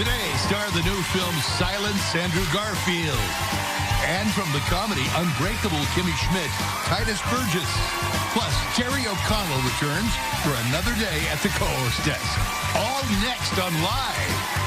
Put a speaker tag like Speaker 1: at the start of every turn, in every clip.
Speaker 1: Today, star of the new film Silence, Andrew Garfield. And from the comedy Unbreakable Kimmy Schmidt, Tituss Burgess. Plus, Jerry O'Connell returns for another day at the co-host desk. All next on Live.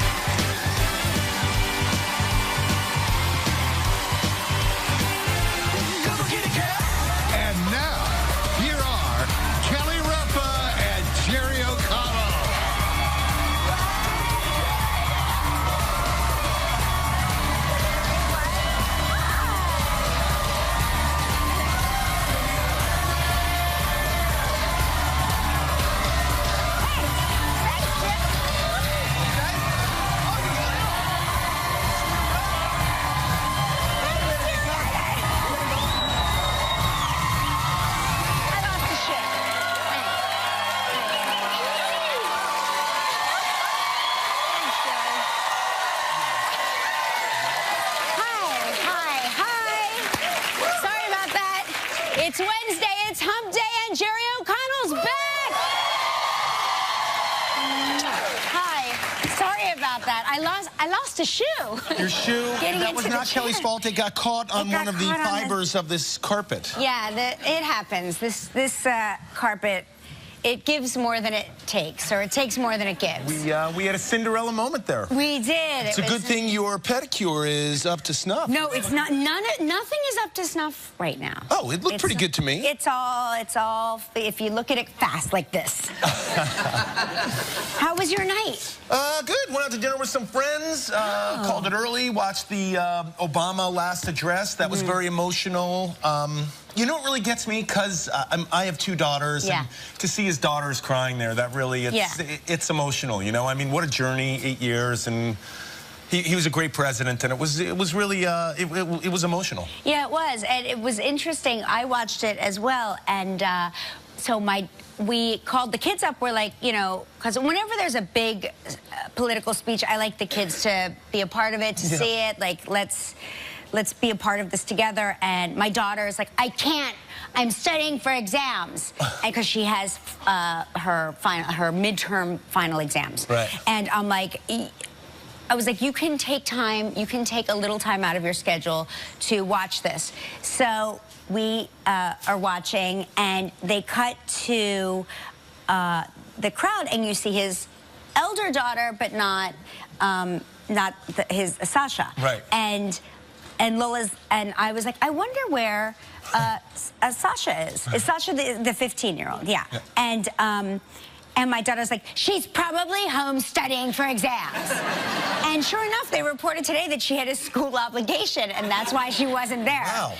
Speaker 2: It's Wednesday, it's hump day, and Jerry O'Connell's back! Hi, sorry about that. I lost a shoe.
Speaker 3: Your shoe? That was not Kelly's fault. It got caught on one of the fibers of this carpet.
Speaker 2: Yeah, it happens. This carpet, it gives more than it takes, or it takes more than it gives.
Speaker 3: We had a Cinderella moment there.
Speaker 2: We did.
Speaker 3: It's a good thing your pedicure is up to snuff.
Speaker 2: No, it's not. Nothing is up to snuff right now.
Speaker 3: Oh, it looked pretty good to me.
Speaker 2: It's all. If you look at it fast like this. How was your night?
Speaker 3: Good. Went out to dinner with some friends. Called it early. Watched the Obama last address. That was very emotional. You know what really gets me? Because I have two daughters, and to see his daughters crying there, that really, it's emotional, you know? I mean, what a journey, 8 years, and he was a great president, and it was really, it was emotional.
Speaker 2: Yeah, it was, and it was interesting. I watched it as well, and so we called the kids up. We're like, you know, because whenever there's a big political speech, I like the kids to be a part of it, to see it, like, let's be a part of this together. And my daughter is like, I can't. I'm studying for exams, and because she has her midterm final exams. Right. And I'm like, I was like, you can take a little time out of your schedule to watch this. So we are watching, and they cut to the crowd, and you see his elder daughter, but not his Sasha. Right. And Lola's, and I was like, I wonder where Sasha is. Is Sasha the 15-year-old? Yeah. And my daughter's like, she's probably home studying for exams. And sure enough, they reported today that she had a school obligation, and that's why she wasn't there.
Speaker 3: Wow,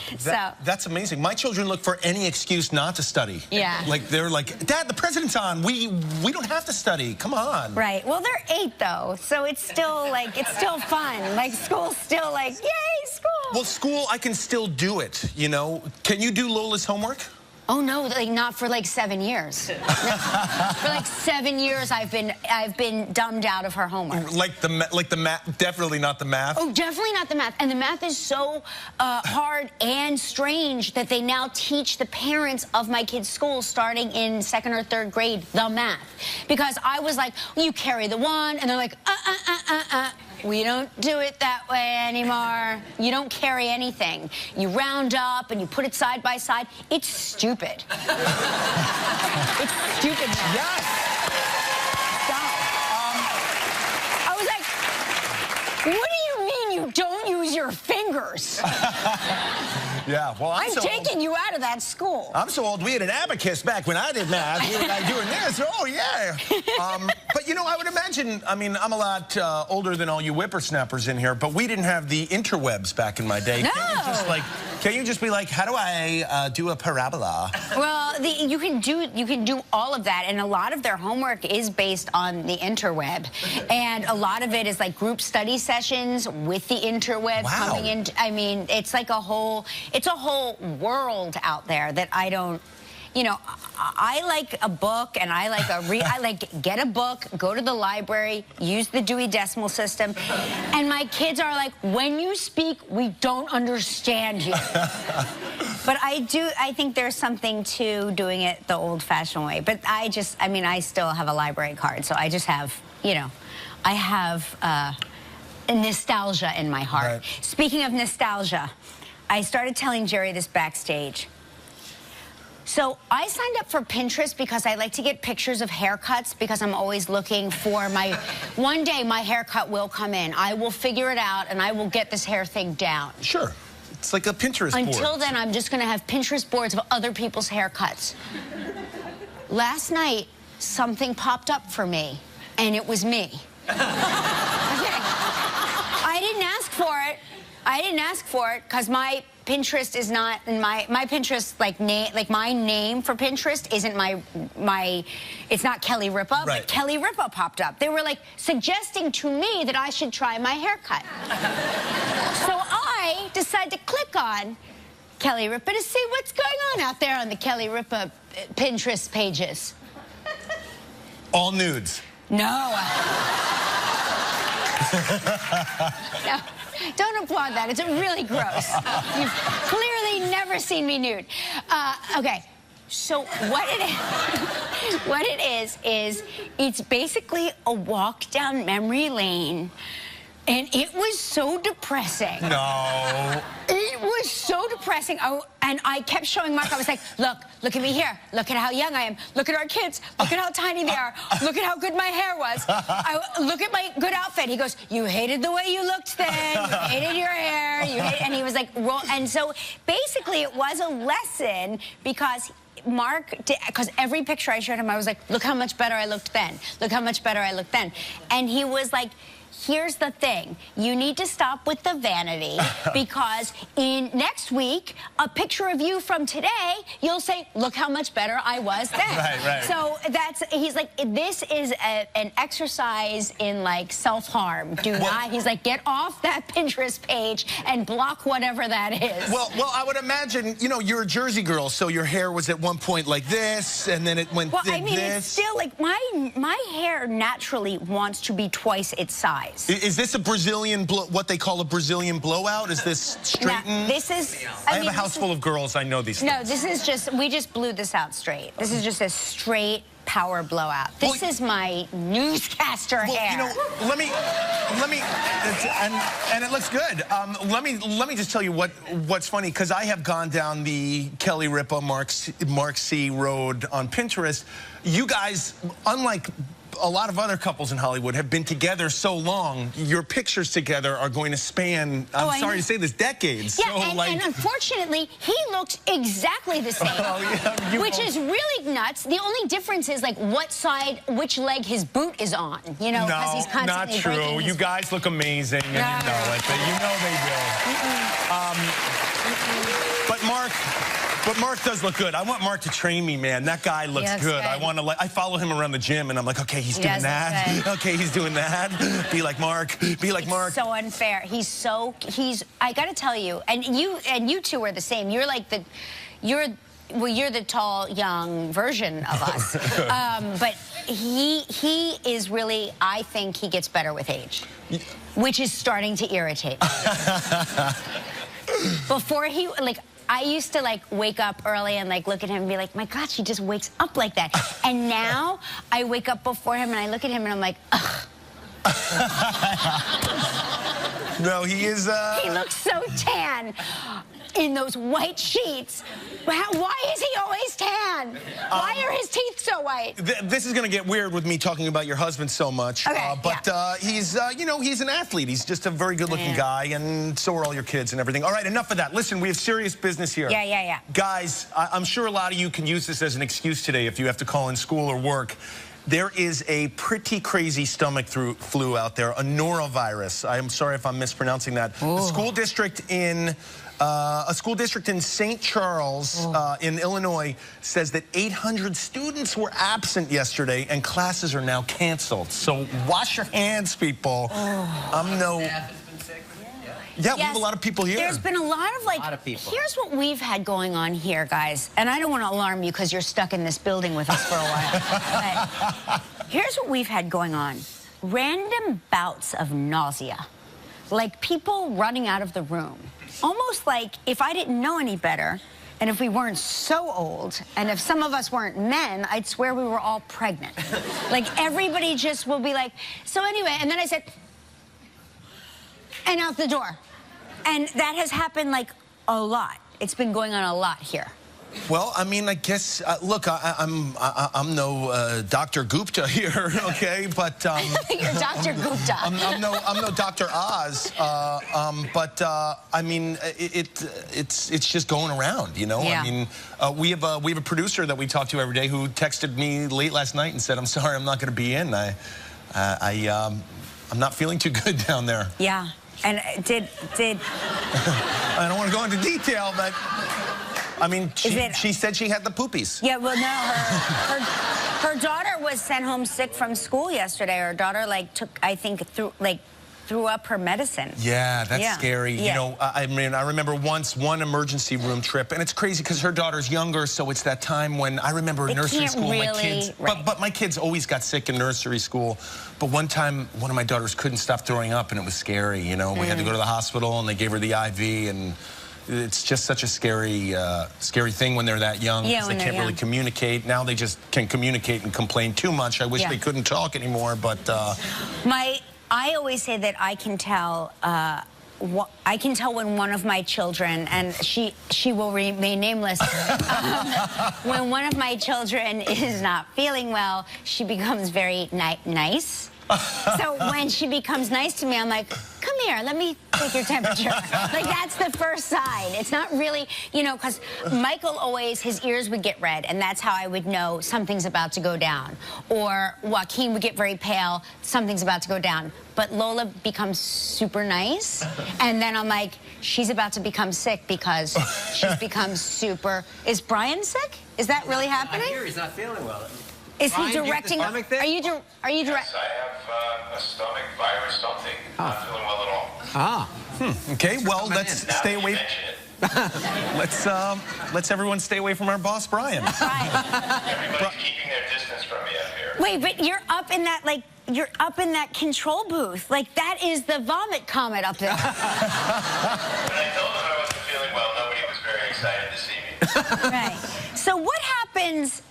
Speaker 3: that's amazing. My children look for any excuse not to study. Yeah. Like, they're like, Dad, the president's on. We don't have to study. Come on.
Speaker 2: Right. Well, they're 8, though, so it's still, like, it's still fun. Like, school's still like, yay, school.
Speaker 3: Well, school, I can still do it, you know? Can you do Lola's homework?
Speaker 2: Oh no, like not for like 7 years. No, for like 7 years, I've been dumbed out of her homework.
Speaker 3: Like the math, definitely not the math.
Speaker 2: Oh, definitely not the math. And the math is so hard and strange that they now teach the parents of my kids' school, starting in 2nd or 3rd grade, the math. Because I was like, you carry the 1, and they're like, we don't do it that way anymore. You don't carry anything. You round up and you put it side by side. It's stupid. It's stupid now.
Speaker 3: Yes.
Speaker 2: Stop. I was like, what do you mean you don't use your fingers?
Speaker 3: Yeah, well, I'm
Speaker 2: taking you out of that school.
Speaker 3: I'm so old, we had an abacus back when I did math. We were like doing this. Oh, yeah. But, you know, I would imagine, I mean, I'm a lot older than all you whippersnappers in here, but we didn't have the interwebs back in my day.
Speaker 2: No.
Speaker 3: Can you just be like, how do I do a parabola?
Speaker 2: Well, you can do all of that, and a lot of their homework is based on the interweb, and a lot of it is like group study sessions with the interweb coming in. I mean, it's like a whole world out there that I don't. You know, I like a book, and I like get a book, go to the library, use the Dewey Decimal System, and my kids are like, when you speak, we don't understand you. But I think there's something to doing it the old-fashioned way. But I mean, I still have a library card, so I just have, you know, I have nostalgia in my heart.
Speaker 3: Right.
Speaker 2: Speaking of nostalgia, I started telling Jerry this backstage. So I signed up for Pinterest because I like to get pictures of haircuts because I'm always looking for my... One day my haircut will come in. I will figure it out and I will get this hair thing down.
Speaker 3: Sure. It's like a Pinterest board.
Speaker 2: Until then, I'm just going to have Pinterest boards of other people's haircuts. Last night, something popped up for me, and it was me. I didn't ask for it. I didn't ask for it because my Pinterest is not in my Pinterest my name for Pinterest isn't it's not Kelly Ripa,
Speaker 3: right.
Speaker 2: But Kelly Ripa popped up. They were like suggesting to me that I should try my haircut. So I decided to click on Kelly Ripa to see what's going on out there on the Kelly Ripa Pinterest pages.
Speaker 3: All nudes.
Speaker 2: No. No. Don't applaud that. It's really gross. You've clearly never seen me nude. Okay. So what it is it's basically a walk down memory lane. And it was so depressing.
Speaker 3: No.
Speaker 2: It was so depressing. And I kept showing Mark. I was like, look at me here. Look at how young I am. Look at our kids. Look at how tiny they are. Look at how good my hair was. Look at my good outfit. He goes, you hated the way you looked then. You hated your hair. And he was like, and so basically it was a lesson because because every picture I showed him, I was like, look how much better I looked then. Look how much better I looked then. And he was like, here's the thing. You need to stop with the vanity because next week, a picture of you from today, you'll say, look how much better I was then.
Speaker 3: Right.
Speaker 2: So he's like, this is an exercise in like self-harm. He's like, get off that Pinterest page and block whatever that is.
Speaker 3: Well, I would imagine, you know, you're a Jersey girl, so your hair was at one point like this, and then it went
Speaker 2: it's still like my hair naturally wants to be twice its size.
Speaker 3: Is this a Brazilian, what they call a Brazilian blowout? Is this straightened?
Speaker 2: No, this is...
Speaker 3: I have a house full of girls. I know these things.
Speaker 2: No, this is just... We just blew this out straight. This is just a straight power blowout. This is my newscaster hair.
Speaker 3: You know, let me, and it looks good. Let me just tell you what's funny, because I have gone down the Kelly Ripa, Mark C road on Pinterest. You guys, unlike a lot of other couples in Hollywood, have been together so long, your pictures together are going to span, I'm sorry to say this, decades.
Speaker 2: Yeah,
Speaker 3: so,
Speaker 2: and unfortunately, he looks exactly the same, which is really nuts. The only difference is, like, which leg his boot is on, you know, because he's constantly breaking
Speaker 3: not true. You guys look amazing, and you know it, but you know they will. But Mark does look good. I want Mark to train me, man. That guy looks good. I follow him around the gym, and I'm like, okay, he's doing that. Okay, he's doing that. Be like Mark. Be like Mark.
Speaker 2: So unfair. I got to tell you, and you two are the same. You're like you're the tall, young version of us. But he is really, I think he gets better with age, which is starting to irritate me. Before I used to like wake up early and like look at him and be like, my God, she just wakes up like that. And now I wake up before him and I look at him and I'm like, ugh.
Speaker 3: No, he is...
Speaker 2: He looks so tan in those white sheets. Why is he always tan? Why are his teeth so white?
Speaker 3: This is going to get weird with me talking about your husband so much.
Speaker 2: Okay,
Speaker 3: he's, you know, he's an athlete. He's just a very good-looking guy, and so are all your kids and everything. All right, enough of that. Listen, we have serious business here.
Speaker 2: Yeah.
Speaker 3: Guys, I'm sure a lot of you can use this as an excuse today if you have to call in school or work. There is a pretty crazy stomach flu out there, a norovirus. I'm sorry if I'm mispronouncing that.
Speaker 2: Ooh.
Speaker 3: A school district in St. Charles in Illinois says that 800 students were absent yesterday and classes are now canceled. So wash your hands, people. Yeah, we have a lot of people here.
Speaker 2: There's been a lot of here's what we've had going on here, guys. And I don't want to alarm you because you're stuck in this building with us for a while. But here's what we've had going on. Random bouts of nausea. Like people running out of the room. Almost like if I didn't know any better, And if we weren't so old, and if some of us weren't men, I'd swear we were all pregnant. Like, everybody just will be like, so anyway, and then I said, and out the door. And that has happened, like, a lot. It's been going on a lot here.
Speaker 3: Well, I mean, I guess, look, I'm no Dr. Gupta here, okay? But
Speaker 2: you're Dr. Gupta.
Speaker 3: I'm no Dr. Oz. I mean, it's just going around, you know.
Speaker 2: Yeah.
Speaker 3: I mean, we have a producer that we talk to every day who texted me late last night and said, "I'm sorry, I'm not going to be in. I'm not feeling too good down there."
Speaker 2: Yeah, and did.
Speaker 3: I don't want to go into detail, but. I mean, she said she had the poopies.
Speaker 2: Yeah, well, no, her daughter was sent home sick from school yesterday. Her daughter, like, I think, threw up her medicine.
Speaker 3: Yeah, that's scary.
Speaker 2: Yeah.
Speaker 3: You know, I mean, I remember once one emergency room trip, and it's crazy because her daughter's younger, so it's that time when I remember nursery school.
Speaker 2: Really,
Speaker 3: my kids, but my kids always got sick in nursery school. But one time, one of my daughters couldn't stop throwing up, and it was scary. You know, we had to go to the hospital, and they gave her the IV, and. It's just such a scary thing when they're that young.
Speaker 2: Yeah,
Speaker 3: they can't really communicate. Now they just can communicate and complain too much. I wish they couldn't talk anymore, but...
Speaker 2: I always say that I can tell... I can tell when one of my children, and she will remain nameless, when one of my children is not feeling well, she becomes very nice. So when she becomes nice to me, I'm like, come here, let me take your temperature. Like, that's the first sign. It's not really, you know, because Michael always, his ears would get red, and that's how I would know something's about to go down. Or Joaquin would get very pale, something's about to go down. But Lola becomes super nice, and then I'm like, she's about to become sick because she's become super... Is Brian sick? Is that really happening?
Speaker 4: I hear he's not feeling well.
Speaker 2: Is he directing? Are you directing?
Speaker 5: Yes, I have a stomach virus, something. Not feeling well at all.
Speaker 3: Ah. Okay, well, let's stay away. Let's everyone stay away from our boss, Brian.
Speaker 5: Everybody's keeping their distance from me up here.
Speaker 2: Wait, but you're up in that, like, you're up in that control booth. Like, that is the vomit comet up there.
Speaker 5: When I told them I wasn't feeling well, nobody was very excited to see me.
Speaker 2: Right. So what happens?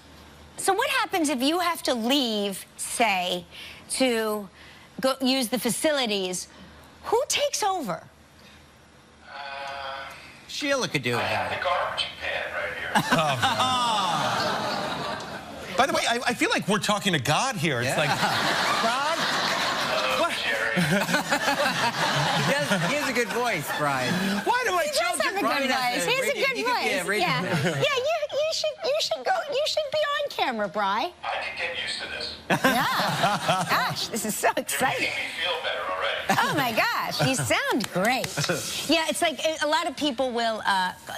Speaker 2: So what happens if you have to leave, say, to go use the facilities? Who takes over?
Speaker 4: Sheila could do it.
Speaker 5: I have the garbage pan right here.
Speaker 3: Oh, by the way, I feel like we're talking to God here. It's like, God?
Speaker 5: Hello, Jerry.
Speaker 4: He has a good voice, Brian.
Speaker 3: Why do I
Speaker 2: He does have a good voice. He has a good voice. Yeah, you should be on camera, Bri.
Speaker 5: I can get used to this.
Speaker 2: Yeah. Gosh, this is so
Speaker 5: You're
Speaker 2: exciting.
Speaker 5: making me feel better already.
Speaker 2: Oh my gosh, you sound great. Yeah, it's like a lot of people will,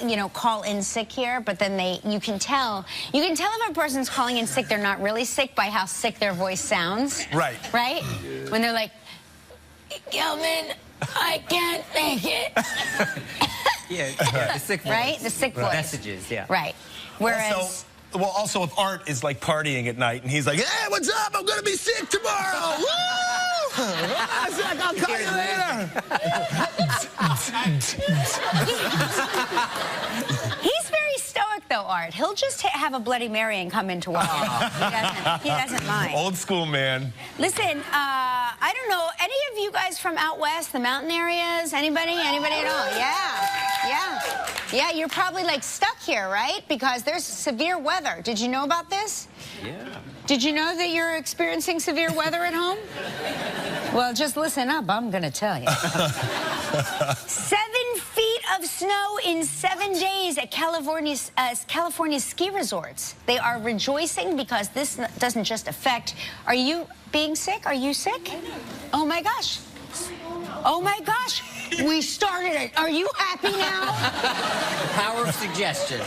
Speaker 2: you know, call in sick here, but then you can tell if a person's calling in sick, they're not really sick by how sick their voice sounds.
Speaker 3: Right.
Speaker 2: Right? When they're like, Gilman, I can't make it.
Speaker 4: Yeah, the sick voice.
Speaker 2: Right? The sick voice.
Speaker 4: Messages, yeah.
Speaker 2: Right. Whereas...
Speaker 3: Also, if Art is like partying at night and he's like, "Hey, what's up? I'm gonna be sick tomorrow. Woo! I'll call you later."
Speaker 2: He's very stoic, though, Art. He'll just have a Bloody Mary and come into work. He doesn't mind.
Speaker 3: Old school, man.
Speaker 2: Listen, I don't know, any of you guys from out west, the mountain areas? Anybody? Anybody at all? Yeah, you're probably like stuck here, right? Because there's severe weather. Did you know about this?
Speaker 4: Yeah.
Speaker 2: Did you know that you're experiencing severe weather at home? Well, just listen up. I'm going to tell you. 7 feet of snow in 7 days at California's ski resorts. They are rejoicing because this doesn't just affect... Are you being sick? Are you sick? Oh, my gosh. Oh, my gosh. We started it. Are you happy now?
Speaker 4: The power of suggestion.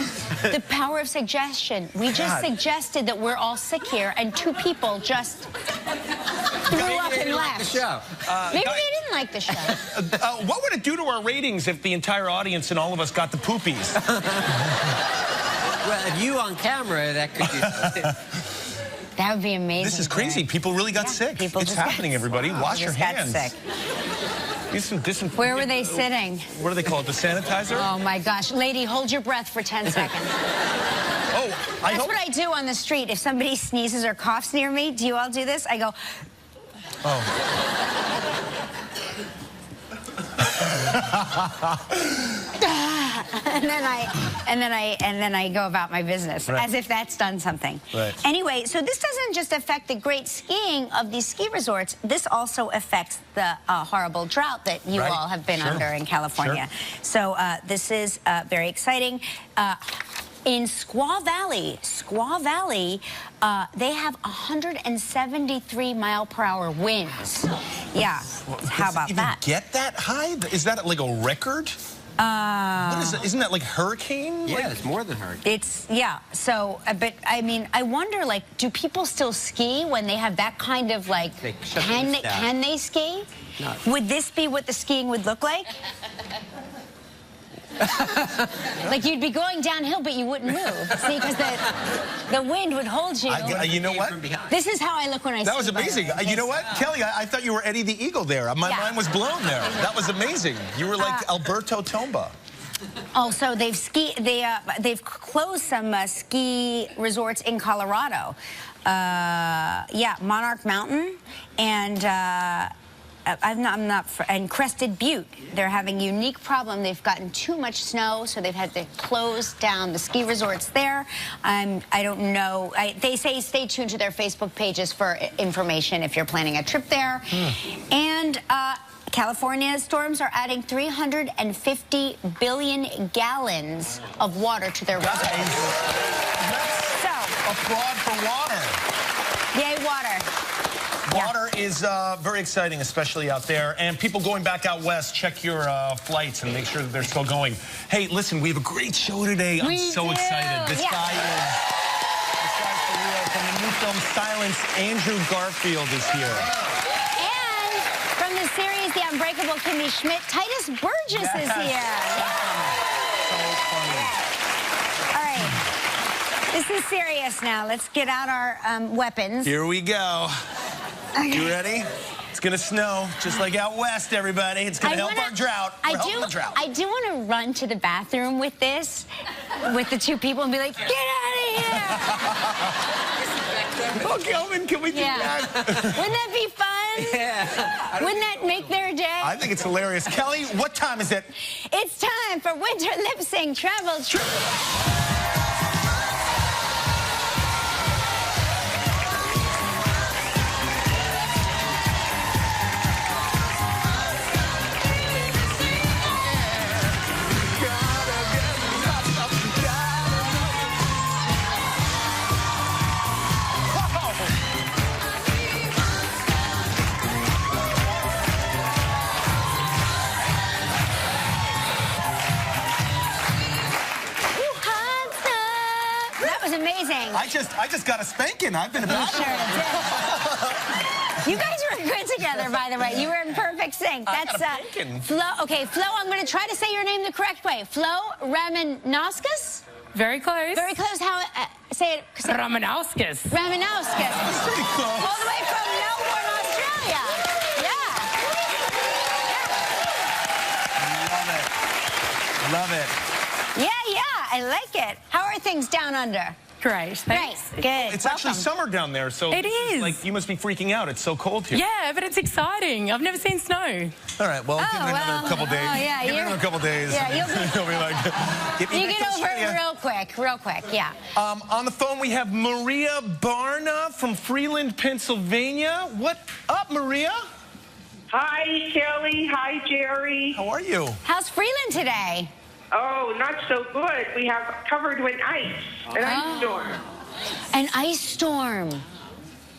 Speaker 2: The power of suggestion. We just suggested that we're all sick here, and 2 people just threw up and left.
Speaker 4: The show.
Speaker 2: Maybe they didn't like the show.
Speaker 3: What would it do to our ratings if the entire audience and all of us got the poopies?
Speaker 4: Well, if you on camera, that could do something.
Speaker 2: That would be amazing.
Speaker 3: This is crazy. People really got sick.
Speaker 2: It's happening,
Speaker 3: everybody. Wash your hands.
Speaker 2: Got sick. Where were they sitting?
Speaker 3: What do they call it? The sanitizer?
Speaker 2: Oh my gosh. Lady, hold your breath for 10 seconds.
Speaker 3: Oh,
Speaker 2: That's what I do on the street. If somebody sneezes or coughs near me, do you all do this? I go...
Speaker 3: Oh.
Speaker 2: and then I go about my business,
Speaker 3: right.
Speaker 2: as if that's done something.
Speaker 3: Right.
Speaker 2: Anyway, so this doesn't just affect the great skiing of these ski resorts. This also affects the horrible drought that you
Speaker 3: Right.
Speaker 2: all have been
Speaker 3: Sure.
Speaker 2: under in California.
Speaker 3: Sure.
Speaker 2: So this is very exciting. In Squaw Valley, they have 173-mile-per-hour winds. Yeah, how about that?
Speaker 3: Get that high? Is that like a record? What is it? Isn't that like hurricane?
Speaker 4: Yeah, it's more than hurricane.
Speaker 2: It's, yeah, so, but, I mean, I wonder, like, do people still ski when they have that kind of, like, can they ski?
Speaker 4: No.
Speaker 2: Would this be what the skiing would look like? Like, you'd be going downhill, but you wouldn't move. See, because the wind would hold you.
Speaker 3: You know what?
Speaker 2: This is how I look when I ski.
Speaker 3: That was amazing. You know what, Kelly? I thought you were Eddie the Eagle there. My mind was blown there. That was amazing. You were like Alberto Tomba.
Speaker 2: Oh, so they've closed some ski resorts in Colorado. Yeah, Monarch Mountain and and Crested Butte. They're having a unique problem. They've gotten too much snow, so they've had to close down the ski resorts there. I don't know. They say stay tuned to their Facebook pages for information if you're planning a trip there. And California's storms are adding 350 billion gallons of water to their reservoirs. So,
Speaker 3: applaud for water.
Speaker 2: Yay, water.
Speaker 3: Water is very exciting, especially out there. And people going back out west, check your flights and make sure that they're still going. Hey, listen, we have a great show today. I'm so excited. This guy's for real. From the new film Silence, Andrew Garfield is here.
Speaker 2: And from the series The Unbreakable Kimmy Schmidt, Tituss Burgess is here.
Speaker 3: So funny.
Speaker 2: All right. This is serious now. Let's get out our weapons.
Speaker 3: Here we go.
Speaker 2: Okay.
Speaker 3: You ready? It's gonna snow, just like out west, everybody. It's gonna help our drought.
Speaker 2: I do want to run to the bathroom with this, with the two people, and be like, get out of here!
Speaker 3: Oh, Kelvin, can we do that?
Speaker 2: Wouldn't that be fun?
Speaker 4: Yeah.
Speaker 2: Wouldn't that make their day?
Speaker 3: I think it's hilarious. Kelly, what time is it?
Speaker 2: It's time for Winter Lip Sync Travel. Amazing.
Speaker 3: I just got a spanking. I've been about
Speaker 2: Sure did. You guys were good together, by the way. You were in perfect sync. That's Flo. Okay, Flo, I'm going to try to say your name the correct way. Flo Ramanauskas?
Speaker 6: Very close.
Speaker 2: Very close. How say it?
Speaker 6: Ramanauskas.
Speaker 2: Ramanauskas.
Speaker 3: That's pretty close.
Speaker 2: All the way from Melbourne, Australia. Yeah.
Speaker 3: Love it.
Speaker 2: Yeah, I like it. How are things down under?
Speaker 6: Great, thanks.
Speaker 2: Great, good.
Speaker 3: It's actually summer down there, so
Speaker 6: it is.
Speaker 3: Like you must be freaking out. It's so cold here.
Speaker 6: Yeah, but it's exciting. I've never seen snow.
Speaker 3: All right, well, give it another couple days.
Speaker 2: Oh, yeah,
Speaker 3: give it another couple days.
Speaker 2: Yeah, you'll
Speaker 3: be like, get me
Speaker 2: you
Speaker 3: back
Speaker 2: get
Speaker 3: to
Speaker 2: over it
Speaker 3: Australia.
Speaker 2: real quick, yeah.
Speaker 3: On the phone, we have Maria Barna from Freeland, Pennsylvania. What up, Maria?
Speaker 7: Hi, Kelly. Hi, Jerry.
Speaker 3: How are you?
Speaker 2: How's Freeland today?
Speaker 7: Oh, not so good. We have covered with ice, an ice storm.
Speaker 2: An ice storm.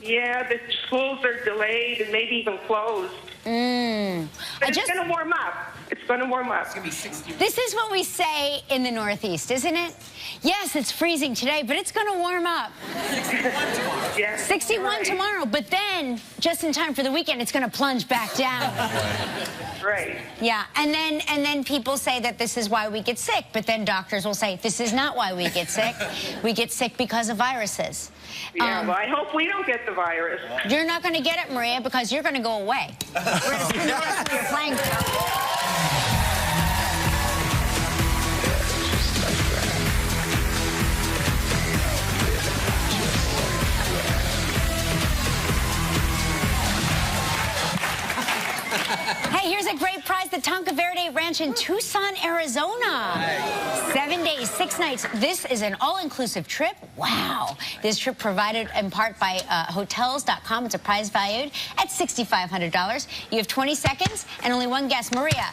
Speaker 7: Yeah, the schools are delayed and maybe even closed. But it's going to warm up. It's going to warm up.
Speaker 4: It's going to be 60.
Speaker 2: This is what we say in the Northeast, isn't it? Yes, it's freezing today, but it's going to warm up.
Speaker 4: 61 tomorrow.
Speaker 7: Yes.
Speaker 2: 61
Speaker 7: right.
Speaker 2: tomorrow, but then, just in time for the weekend, it's going to plunge back down.
Speaker 7: Right.
Speaker 2: Yeah, and then people say that this is why we get sick, but then doctors will say, this is not why we get sick. We get sick because of viruses.
Speaker 7: Yeah, well, I hope we don't get the virus.
Speaker 2: You're not going to get it, Maria, because you're going to go away. We're going to spend the rest of your playing field. Hey, here's a great prize, the Tonka Verde Ranch in Tucson, Arizona. 7 days, 6 nights. This is an all-inclusive trip. Wow. This trip provided in part by Hotels.com. It's a prize valued at $6,500. You have 20 seconds and only one guess. Maria,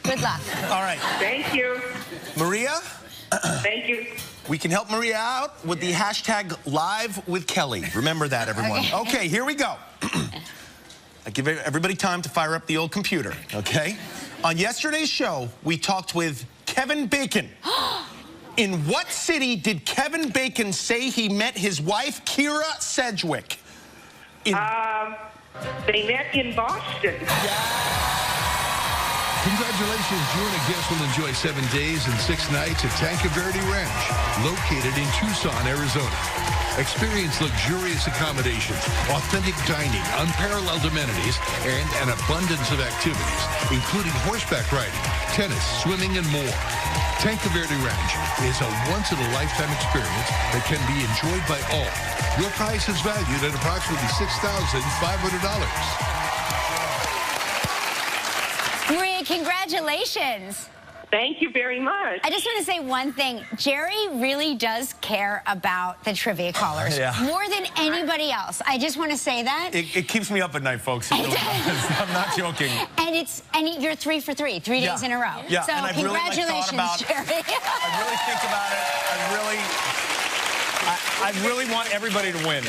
Speaker 2: good luck.
Speaker 3: All right.
Speaker 7: Thank you.
Speaker 3: Maria,
Speaker 7: Thank you.
Speaker 3: we can help Maria out with the hashtag Live with Kelly. Remember that, everyone. Okay, here we go. I give everybody time to fire up the old computer, okay? On yesterday's show, we talked with Kevin Bacon. In what city did Kevin Bacon say he met his wife, Kira Sedgwick?
Speaker 7: They met in Boston.
Speaker 1: Congratulations, you and a guest will enjoy 7 days and 6 nights at Tonka Verde Ranch, located in Tucson, Arizona. Experience luxurious accommodations, authentic dining, unparalleled amenities, and an abundance of activities, including horseback riding, tennis, swimming, and more. Tonka Verde Ranch is a once-in-a-lifetime experience that can be enjoyed by all. Your price is valued at approximately $6,500.
Speaker 2: Maria, congratulations.
Speaker 7: Thank you very much.
Speaker 2: I just want to say one thing. Jerry really does care about the trivia callers more than anybody else. I just want to say that.
Speaker 3: It keeps me up at night, folks. It really does. I'm not joking.
Speaker 2: And you're 3 for 3, 3 days in a row.
Speaker 3: Yeah,
Speaker 2: so
Speaker 3: and I've
Speaker 2: congratulations,
Speaker 3: really,
Speaker 2: Jerry.
Speaker 3: I really think about it. I really want everybody to win.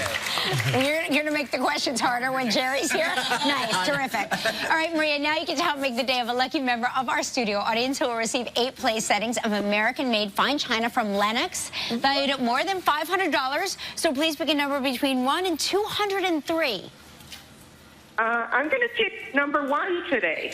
Speaker 2: You're going to make the questions harder when Jerry's here? Nice, terrific. All right, Maria, now you get to help make the day of a lucky member of our studio audience who will receive 8 place settings of American-made fine china from Lenox, valued at more than $500. So please pick a number between 1 and 203.
Speaker 7: I'm going to pick number 1 today.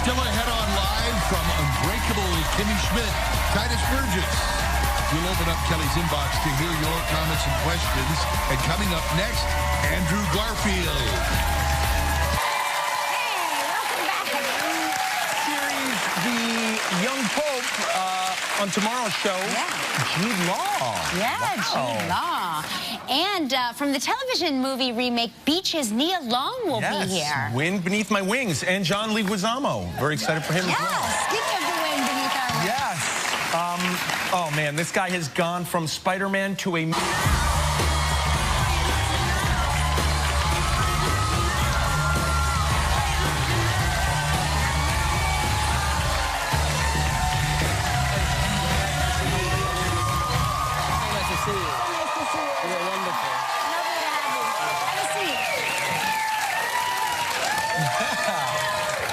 Speaker 1: Still ahead on live from Unbreakable Kimmy Schmidt, Tituss Burgess. We'll open up Kelly's inbox to hear your comments and questions. And coming up next, Andrew Garfield.
Speaker 2: Hey, welcome back.
Speaker 3: Series The Young Pope on tomorrow's show. Jude Law.
Speaker 2: Yeah, Jude Law. And from the television movie remake Beaches, Nia Long will be here.
Speaker 3: Wind Beneath My Wings, and John Leguizamo. Very excited for him as well.
Speaker 2: Speaking of the wind beneath our wings.
Speaker 3: Yes. Oh, man, this guy has gone from Spider-Man to a...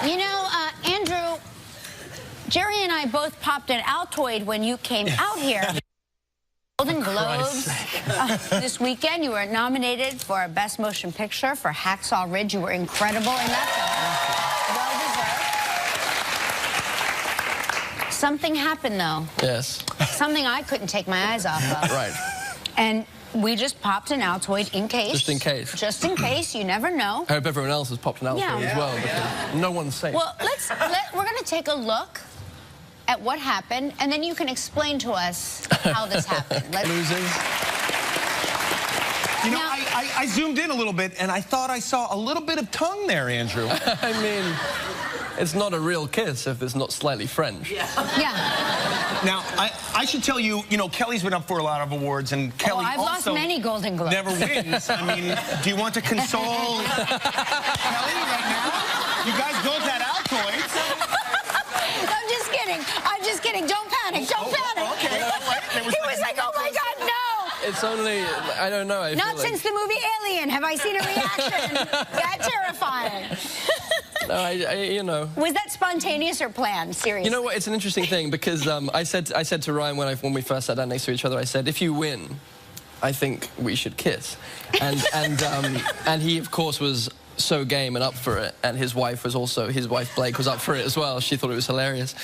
Speaker 2: You know, Andrew, Jerry and I both popped an Altoid when you came out here. Golden Globes this weekend. You were nominated for Best Motion Picture for Hacksaw Ridge. You were incredible in that film. Well deserved. Something happened, though.
Speaker 8: Yes.
Speaker 2: Something I couldn't take my eyes off of.
Speaker 8: Right.
Speaker 2: And we just popped an Altoid in case.
Speaker 8: Just in case.
Speaker 2: Just in case. You never know.
Speaker 8: I hope everyone else has popped an Altoid as well, because no one's safe.
Speaker 2: Well, we're going to take a look at what happened, and then you can explain to us how this happened.
Speaker 8: Losing.
Speaker 3: You know, I zoomed in a little bit, and I thought I saw a little bit of tongue there, Andrew.
Speaker 8: I mean, it's not a real kiss if it's not slightly French.
Speaker 2: Yeah.
Speaker 3: Now, I should tell you, you know, Kelly's been up for a lot of awards, and Kelly
Speaker 2: I've lost many Golden Globes.
Speaker 3: never wins. I mean, do you want to console Kelly right now? You guys both had Altoids.
Speaker 2: I'm just kidding. I'm just kidding. Don't panic. Don't panic.
Speaker 3: Okay, all right.
Speaker 2: He was like, oh my God, no.
Speaker 8: It's only, I don't know. I
Speaker 2: Not
Speaker 8: feel
Speaker 2: since the movie Alien have I seen a reaction that terrifying.
Speaker 8: No, you know.
Speaker 2: Was that spontaneous or planned? Seriously.
Speaker 8: You know what? It's an interesting thing because I said to Ryan when we first sat down next to each other, I said, if you win, I think we should kiss. And he, of course, was so game and up for it, and his wife Blake was up for it as well. She thought it was hilarious.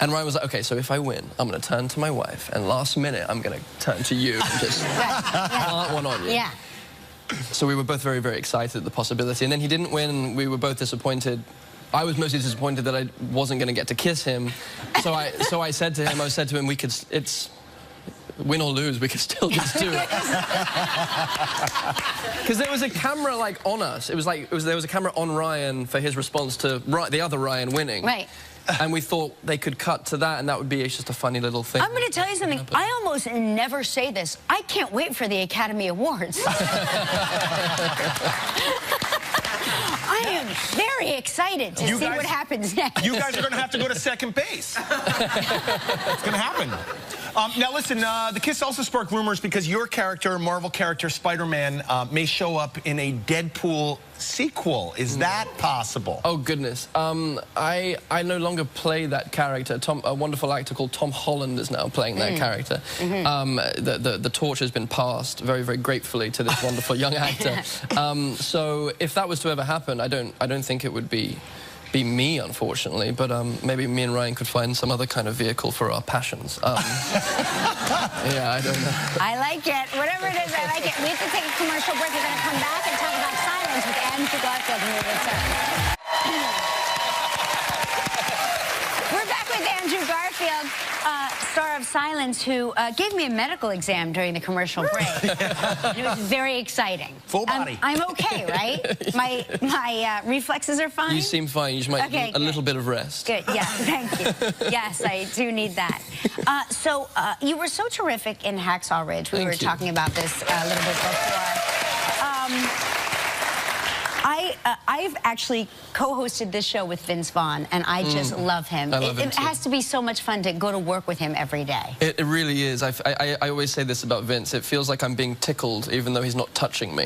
Speaker 8: And Ryan was like, okay, so if I win, I'm going to turn to my wife, and last minute I'm going to turn to you and just plant one on you.
Speaker 2: Yeah.
Speaker 8: So we were both very, very excited at the possibility, and then he didn't win, and we were both disappointed. I was mostly disappointed that I wasn't going to get to kiss him. So I said to him, we could, it's win or lose, we could still just do it. Because there was a camera like on us. There was a camera on Ryan for his response to the other Ryan winning.
Speaker 2: Right.
Speaker 8: And we thought they could cut to that, and that would be just a funny little thing.
Speaker 2: I'm going to tell you something. I almost never say this. I can't wait for the Academy Awards. I am very excited to see what happens next.
Speaker 3: You guys are going to have to go to second base. It's going to happen. Now, listen, the kiss also sparked rumors because your character, Marvel character Spider-Man, may show up in a Deadpool sequel. Is that possible?
Speaker 8: Oh, goodness. I no longer play that character. A wonderful actor called Tom Holland is now playing that character. The torch has been passed very, very gratefully to this wonderful young actor. So if that was to ever happen, I don't think it would be me, unfortunately, but maybe me and Ryan could find some other kind of vehicle for our passions. Yeah, I don't know.
Speaker 2: I like it. Whatever it is, I like it. We have to take a commercial break. We're going to come back and talk about silence with Andrew Garfield when we return. We're back with Andrew Garfield, star of Silence, who gave me a medical exam during the commercial break. And it was very exciting.
Speaker 3: Full body.
Speaker 2: I'm okay, right? My reflexes are fine?
Speaker 8: You seem fine. You just might need a little bit of rest.
Speaker 2: Good, yeah, thank you. Yes, I do need that. So you were so terrific in Hacksaw Ridge. We were talking about this a little bit before. I've actually co-hosted this show with Vince Vaughn, and I just love him.
Speaker 8: I love him too.
Speaker 2: It has to be so much fun to go to work with him every day.
Speaker 8: It really is. I always say this about Vince. It feels like I'm being tickled, even though he's not touching me.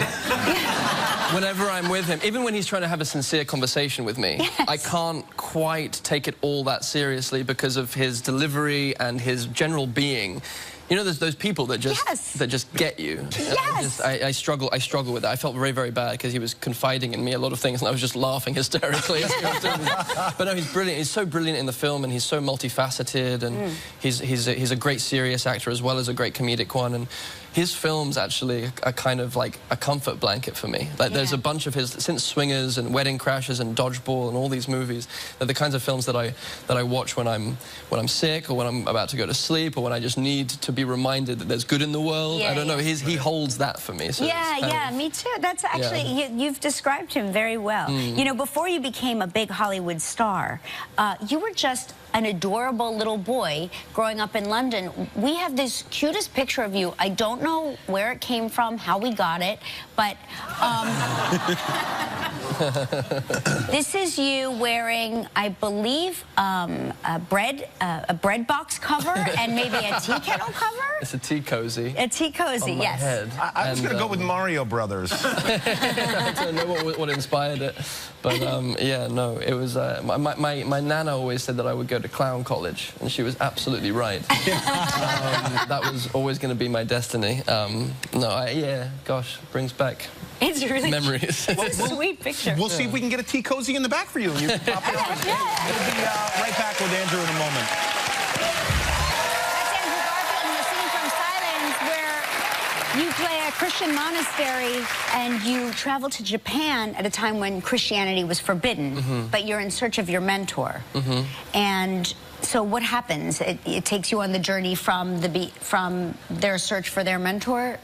Speaker 8: Whenever I'm with him, even when he's trying to have a sincere conversation with me, I can't quite take it all that seriously because of his delivery and his general being. You know, there's those people that just get you.
Speaker 2: Yes.
Speaker 8: I struggle with that. I felt very, very bad because he was confiding in me a lot of things, and I was just laughing hysterically as he was doing it. But no, he's brilliant. He's so brilliant in the film, and he's so multifaceted, and he's a great serious actor as well as a great comedic one. And his films actually are kind of like a comfort blanket for me. Like there's a bunch of his, since Swingers and Wedding Crashers and Dodgeball and all these movies, they're the kinds of films that I watch when I'm sick or when I'm about to go to sleep or when I just need to be reminded that there's good in the world. I don't know. He holds that for me. So
Speaker 2: me too. That's actually you've described him very well. You know, before you became a big Hollywood star, you were just an adorable little boy growing up in London. We have this cutest picture of you. I don't know where it came from, how we got it, but this is you wearing, I believe, a bread box cover and maybe a tea kettle cover?
Speaker 8: It's a tea cozy.
Speaker 2: A tea cozy, yes.
Speaker 8: Head.
Speaker 3: I was going to go with Mario Brothers.
Speaker 8: I don't know what inspired it, but yeah, no, it was my nana always said that I would go to clown college, and she was absolutely right. That was always going to be my destiny. Yeah, gosh, brings back memories.
Speaker 2: It's a sweet picture.
Speaker 3: We'll see if we can get a tea cozy in the back for you. You can pop it on. We'll be right back with Andrew in a moment.
Speaker 2: That's Andrew Garfield in the scene from Silence, where you play a Christian monastery and you travel to Japan at a time when Christianity was forbidden, but you're in search of your mentor. And so what happens? It takes you on the journey from their search for their mentor?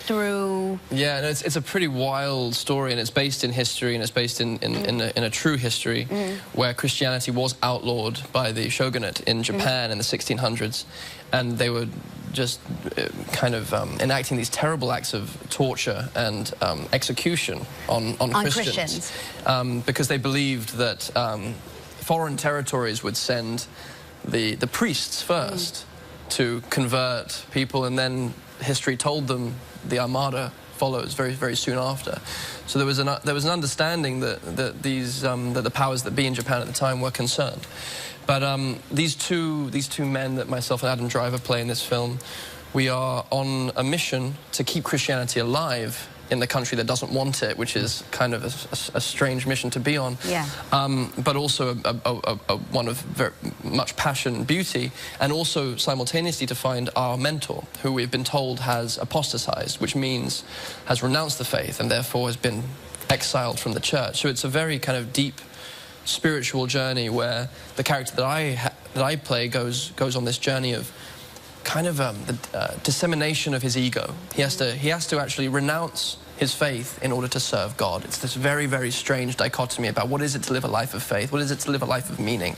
Speaker 2: through...
Speaker 8: Yeah, no, it's a pretty wild story, and it's based in history, and it's based in a true history where Christianity was outlawed by the shogunate in Japan in the 1600s, and they were just kind of enacting these terrible acts of torture and execution on Christians. Because they believed that foreign territories would send the priests first to convert people, and then history told them the Armada follows very, very soon after. So there was an understanding that the powers that be in Japan at the time were concerned. But these two men that myself and Adam Driver play in this film, we are on a mission to keep Christianity alive in the country that doesn't want it, which is kind of a strange mission to be on.
Speaker 2: Yeah.
Speaker 8: But also one of very much passion and beauty, and also simultaneously to find our mentor, who we've been told has apostatized, which means has renounced the faith and therefore has been exiled from the church. So it's a very kind of deep spiritual journey where the character that I play goes on this journey of kind of the dissemination of his ego. He has to actually renounce his faith in order to serve God. It's this very, very strange dichotomy about what is it to live a life of faith, what is it to live a life of meaning.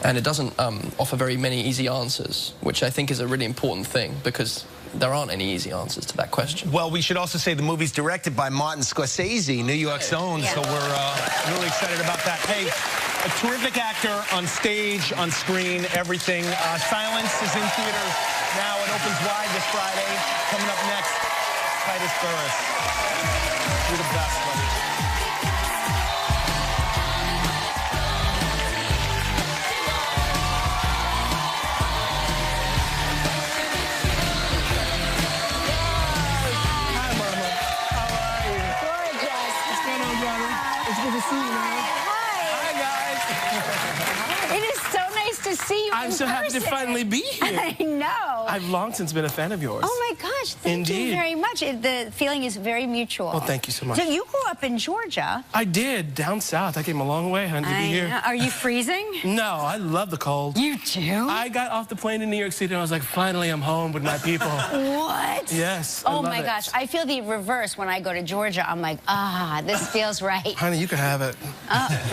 Speaker 8: And it doesn't offer very many easy answers, which I think is a really important thing, because there aren't any easy answers to that question.
Speaker 3: Well, we should also say the movie's directed by Martin Scorsese, New York's own, so we're really excited about that. Hey, a terrific actor on stage, on screen, everything. Silence is in theaters now. It opens wide this Friday. Coming up next, Tituss Burgess. You're the best, buddy.
Speaker 2: See you
Speaker 9: I'm so happy to finally be here.
Speaker 2: I know.
Speaker 9: I've long since been a fan of yours.
Speaker 2: Oh my gosh, thank you very much. The feeling is very mutual.
Speaker 9: Well, thank you so much.
Speaker 2: So you grew up in Georgia.
Speaker 9: I did, down south. I came a long way, honey, to be here.
Speaker 2: Are you freezing?
Speaker 9: No, I love the cold.
Speaker 2: You do?
Speaker 9: I got off the plane in New York City and I was like, finally I'm home with my people.
Speaker 2: What?
Speaker 9: Yes,
Speaker 2: Oh my gosh, I feel the reverse when I go to Georgia. I'm like, this feels right.
Speaker 9: Honey, you can have it.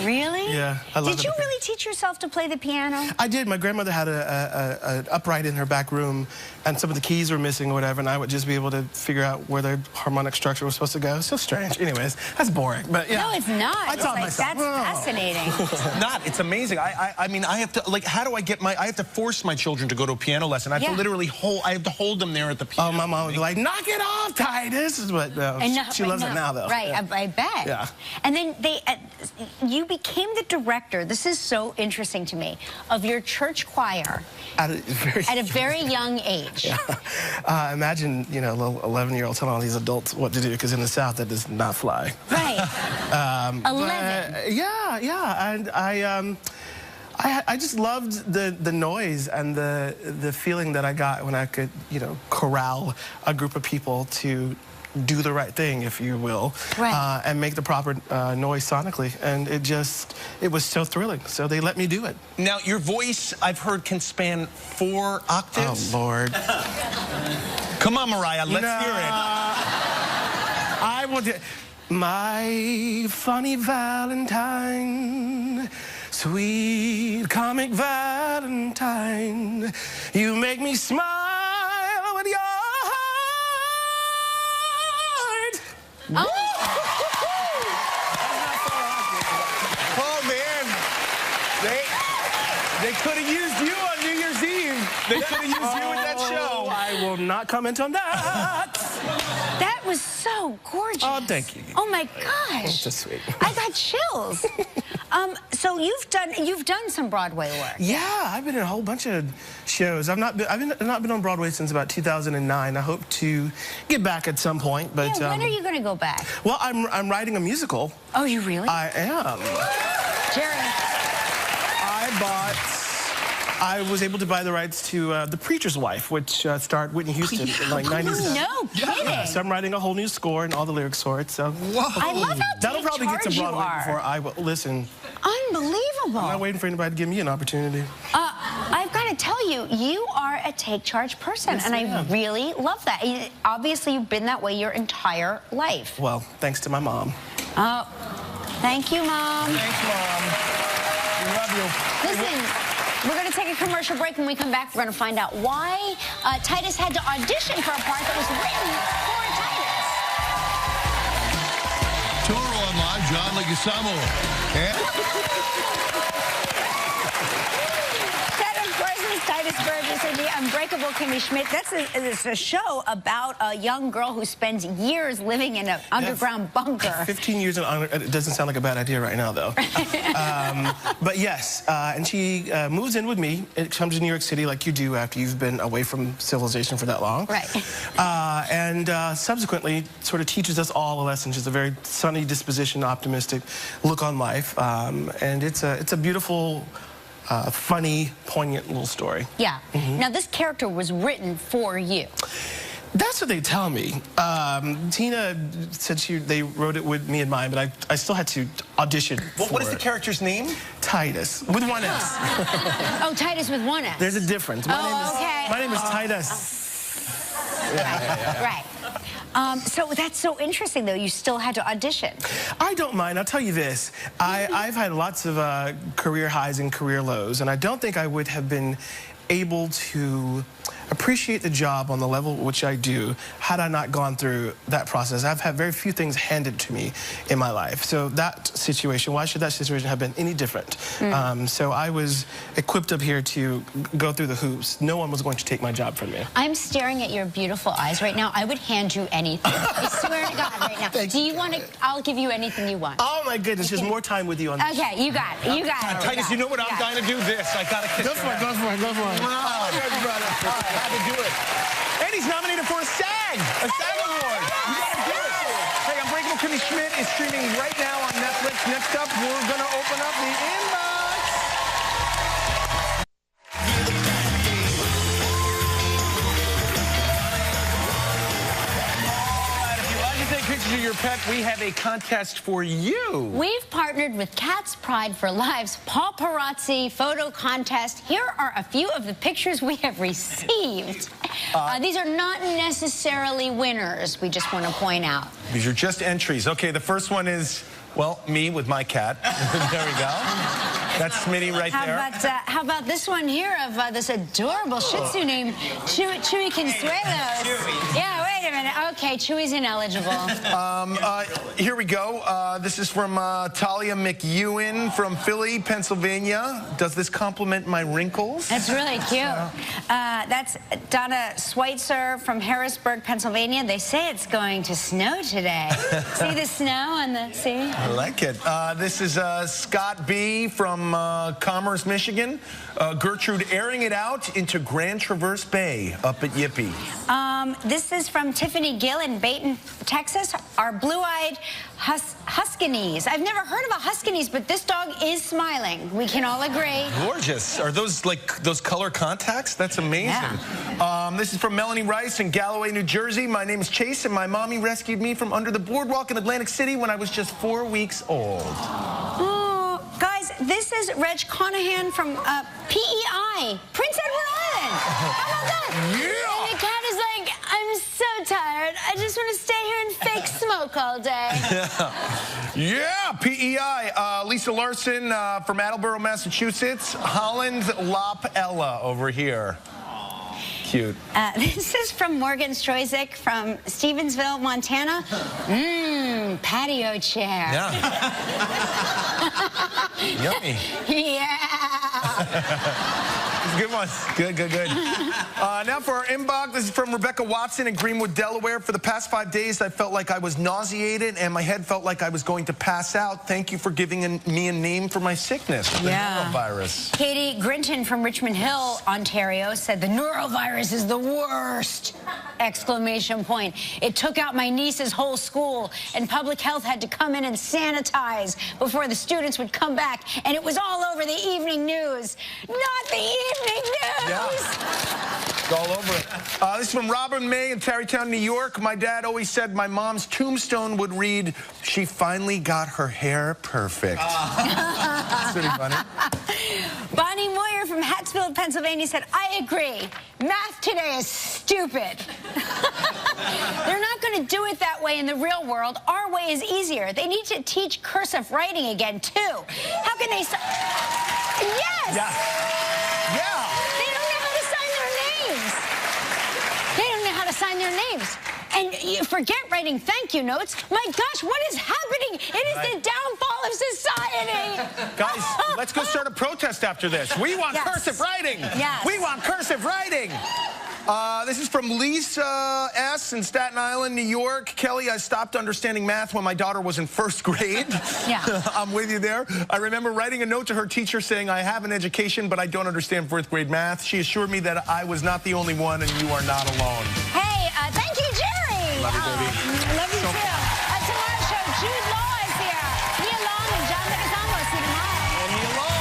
Speaker 2: Really?
Speaker 9: Yeah, I love it.
Speaker 2: Did you really teach yourself to play the piano?
Speaker 9: I did. My grandmother had an upright in her back room, and some of the keys were missing or whatever, and I would just be able to figure out where the harmonic structure was supposed to go. So strange. Anyways, that's boring, but yeah.
Speaker 2: No, it's not.
Speaker 9: I taught myself.
Speaker 2: That's fascinating.
Speaker 3: It's not. It's amazing. I mean, I have to, like, how do I get I have to force my children to go to a piano lesson. I have to literally hold them there at the piano.
Speaker 9: Oh, my mom would be like, knock it off, Tituss. But she loves it now, though.
Speaker 2: Right,
Speaker 9: Yeah.
Speaker 2: I bet.
Speaker 9: Yeah.
Speaker 2: And then you became the director, this is so interesting to me, of your church choir
Speaker 9: At
Speaker 2: a very young age.
Speaker 9: Yeah. Imagine, you know, a little 11-year-old telling all these adults what to do, because in the South that does not fly.
Speaker 2: Right.
Speaker 9: 11. Yeah, and I just loved the noise and the feeling that I got when I could, you know, corral a group of people to do the right thing, if you will, and make the proper noise sonically. And it was so thrilling. So they let me do it.
Speaker 3: Now, your voice, I've heard, can span 4 octaves.
Speaker 9: Oh, Lord.
Speaker 3: Come on, Mariah, let's hear it.
Speaker 9: I will do. My funny Valentine, sweet comic Valentine, you make me smile with your heart.
Speaker 3: Oh, man. They could have used you on New Year's Eve. They could have used you in that show.
Speaker 9: I will not comment on that.
Speaker 2: That was so gorgeous.
Speaker 9: Oh, thank you.
Speaker 2: Oh my gosh.
Speaker 9: That's sweet.
Speaker 2: I got chills. So you've done some Broadway work.
Speaker 9: Yeah, I've been in a whole bunch of shows. I've not been on Broadway since about 2009. I hope to get back at some point. But
Speaker 2: when are you going to go back?
Speaker 9: Well, I'm writing a musical.
Speaker 2: Oh, you really?
Speaker 9: I am.
Speaker 2: Jerry.
Speaker 9: I was able to buy the rights to The Preacher's Wife, which starred Whitney Houston in like 97.
Speaker 2: No kidding.
Speaker 9: Yeah, so I'm writing a whole new score and all the lyrics for it. So
Speaker 2: I love how
Speaker 9: that'll probably get to Broadway before I will. Listen.
Speaker 2: Unbelievable.
Speaker 9: I'm not waiting for anybody to give me an opportunity.
Speaker 2: I've got to to tell you, you are a take charge person, and I really love that. Obviously, you've been that way your entire life.
Speaker 9: Well, thanks to my mom.
Speaker 2: Oh, thank you, Mom.
Speaker 3: Thanks, Mom. We love you.
Speaker 2: Listen, we're going to take a commercial break. When we come back, we're going to find out why Tituss had to audition for a part that was written for Tituss.
Speaker 1: Toro Online, John Leguizamo.
Speaker 2: That, of course, is Tituss Burgess and the unbreakable Kimmy Schmidt. It's a show about a young girl who spends years living in an underground bunker.
Speaker 9: 15 years in it doesn't sound like a bad idea right now, though. But yes, and she moves in with me. It comes to New York City like you do after you've been away from civilization for that long.
Speaker 2: Right.
Speaker 9: And subsequently sort of teaches us all a lesson. She's a very sunny disposition, optimistic look on life. And it's a beautiful, funny, poignant little story.
Speaker 2: Yeah. Now, this character was written for you.
Speaker 9: That's what they tell me. Tina said they wrote it with me in mind, but I still had to audition for
Speaker 3: What is the character's name?
Speaker 9: Tituss, with one S.
Speaker 2: Oh, Tituss with one S.
Speaker 9: There's a difference. My name is Tituss.
Speaker 2: Right. So that's so interesting, though. You still had to audition.
Speaker 9: I don't mind. I'll tell you this. I've had lots of career highs and career lows, and I don't think I would have been able to appreciate the job on the level which I do had I not gone through that process. I've had very few things handed to me in my life. So that situation, why should that situation have been any different? So I was equipped up here to go through the hoops. No one was going to take my job from me.
Speaker 2: I'm staring at your beautiful eyes right now. I would hand you anything. I swear to God right now. Do you want to? I'll give you anything you want.
Speaker 9: Oh my goodness, just more time with you on this.
Speaker 2: Okay, you got it. You got it.
Speaker 3: Tituss, you know what I'm dying to do? This. I got to kiss
Speaker 9: Go for it, go for it, go for it.
Speaker 3: Oh, good brother. I had to do it. And he's nominated for a SAG Award. You gotta do it. Hey, Unbreakable Kimmy Schmidt is streaming right now on Netflix. Next up, we're gonna open up the inbox. If you like to take pictures of your pet, we have a contest for you.
Speaker 2: We've partnered with Cat's Pride for Lives Paparazzi Photo Contest. Here are a few of the pictures we have received. These are not necessarily winners, we just want to point out.
Speaker 3: These are just entries. Okay, the first one is, well, me with my cat. There we go. That's Smitty right there.
Speaker 2: How about this one here of this adorable Shih Tzu named Chewy Consuelos? Yeah, wait a minute. Okay, Chewy's ineligible.
Speaker 3: Here we go. This is from Talia McEwen from Philly, Pennsylvania. Does this compliment my wrinkles?
Speaker 2: That's really cute. That's Donna Schweitzer from Harrisburg, Pennsylvania. They say it's going to snow today. See the snow on the sea?
Speaker 3: I like it. This is Scott B. from Commerce, Michigan. Gertrude airing it out into Grand Traverse Bay up at Yippee.
Speaker 2: This is from Tiffany Gill in Bayton, Texas. Our blue-eyed Huskinese. I've never heard of a Huskinese, but this dog is smiling. We can all agree.
Speaker 3: Gorgeous. Are those like those color contacts? That's amazing. Yeah. This is from Melanie Rice in Galloway, New Jersey. My name is Chase, and my mommy rescued me from under the boardwalk in Atlantic City when I was just 4 weeks old.
Speaker 2: Oh, guys, this is Reg Conahan from PEI, Prince Edward Island. How about that?
Speaker 3: Yeah.
Speaker 2: And the cat is like, I'm so tired. I just want to stay here and fake smoke all day.
Speaker 3: Yeah, PEI. Lisa Larson from Attleboro, Massachusetts. Holland Lop-Ella over here. Cute.
Speaker 2: This is from Morgan Stroizik from Stevensville, Montana. Patio chair.
Speaker 3: Yeah. Yummy.
Speaker 2: Yeah.
Speaker 3: Good one. Good, good, good. Now for our inbox. This is from Rebecca Watson in Greenwood, Delaware. For the past 5 days, I felt like I was nauseated and my head felt like I was going to pass out. Thank you for giving me a name for my sickness, the norovirus.
Speaker 2: Katie Grinton from Richmond Hill, Ontario, said the norovirus is the worst! Exclamation point. It took out my niece's whole school, and public health had to come in and sanitize before the students would come back, and it was all over the evening news. Not the evening news!
Speaker 3: Yeah. It's all over it. This is from Robin May in Tarrytown, New York. My dad always said my mom's tombstone would read, "She finally got her hair perfect." That's pretty funny.
Speaker 2: Bonnie Moyer from Hatfield, Pennsylvania said, I agree. Math today is stupid. They're not going to do it that way in the real world. Our way is easier. They need to teach cursive writing again, too. How can they... Yes!
Speaker 3: Yeah. Yeah.
Speaker 2: They don't know how to sign their names. They don't know how to sign their names. And you forget writing thank you notes. My gosh, what is happening? It is the downfall of society.
Speaker 3: Guys, let's go start a protest after this. We want cursive writing.
Speaker 2: Yes.
Speaker 3: We want cursive writing. This is from Lisa S. in Staten Island, New York. Kelly, I stopped understanding math when my daughter was in first grade.
Speaker 2: Yeah.
Speaker 3: I'm with you there. I remember writing a note to her teacher saying, I have an education, but I don't understand fourth grade math. She assured me that I was not the only one and you are not alone.
Speaker 2: Hey, thank you, Jerry.
Speaker 3: Love you, baby.
Speaker 2: Love you, too. Tomorrow's show, Jude Law is here. Nia Long and John Leguizamo. See you tomorrow.
Speaker 3: Nia Long.